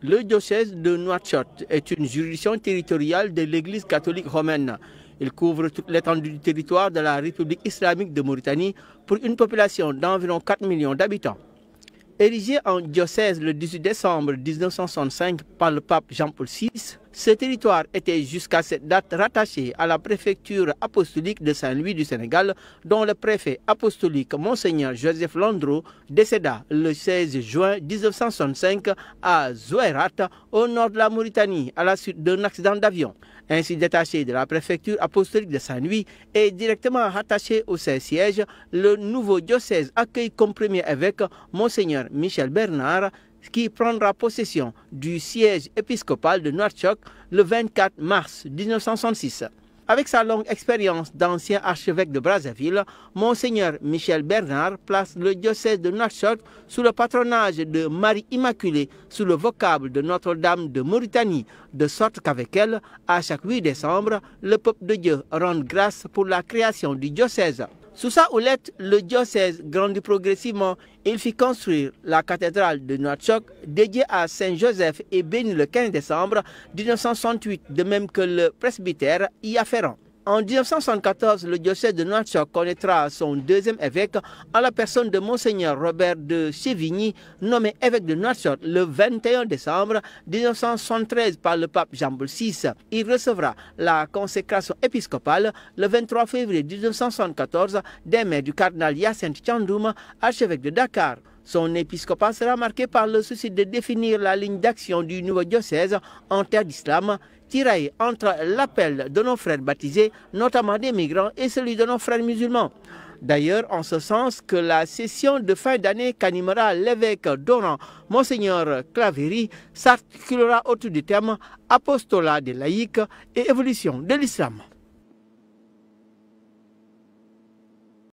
Le diocèse de Nouakchott est une juridiction territoriale de l'Église catholique romaine. Il couvre toute l'étendue du territoire de la République islamique de Mauritanie pour une population d'environ 4 millions d'habitants. Érigé en diocèse le 18 décembre 1965 par le pape Jean-Paul VI, ce territoire était jusqu'à cette date rattaché à la préfecture apostolique de Saint-Louis du Sénégal, dont le préfet apostolique Monseigneur Joseph Landreau décéda le 16 juin 1965 à Zouérat, au nord de la Mauritanie, à la suite d'un accident d'avion. Ainsi détaché de la préfecture apostolique de Saint-Louis et directement rattaché au Saint-Siège, le nouveau diocèse accueille comme premier évêque Monseigneur Michel Bernard, qui prendra possession du siège épiscopal de Nouakchott le 24 mars 1966. Avec sa longue expérience d'ancien archevêque de Brazzaville, Monseigneur Michel Bernard place le diocèse de Nouakchott sous le patronage de Marie Immaculée, sous le vocable de Notre-Dame de Mauritanie, de sorte qu'avec elle, à chaque 8 décembre, le peuple de Dieu rend grâce pour la création du diocèse. Sous sa houlette, le diocèse grandit progressivement. Il fit construire la cathédrale de Nouakchott, dédiée à Saint Joseph et bénie le 15 décembre 1968, de même que le presbytère y afférent. En 1974, le diocèse de Nouakchott connaîtra son deuxième évêque en la personne de Monseigneur Robert de Chevigny, nommé évêque de Nouakchott le 21 décembre 1973 par le pape Jean-Paul VI. Il recevra la consécration épiscopale le 23 février 1974 des mains du cardinal Hyacinthe Thiandoum, archevêque de Dakar. Son épiscopat sera marqué par le souci de définir la ligne d'action du nouveau diocèse en terre d'islam, tiraillé entre l'appel de nos frères baptisés, notamment des migrants, et celui de nos frères musulmans. D'ailleurs, en ce sens que la session de fin d'année qu'animera l'évêque d'Oran, Monseigneur Claveri, s'articulera autour du thème « Apostolat des laïcs et évolution de l'islam ».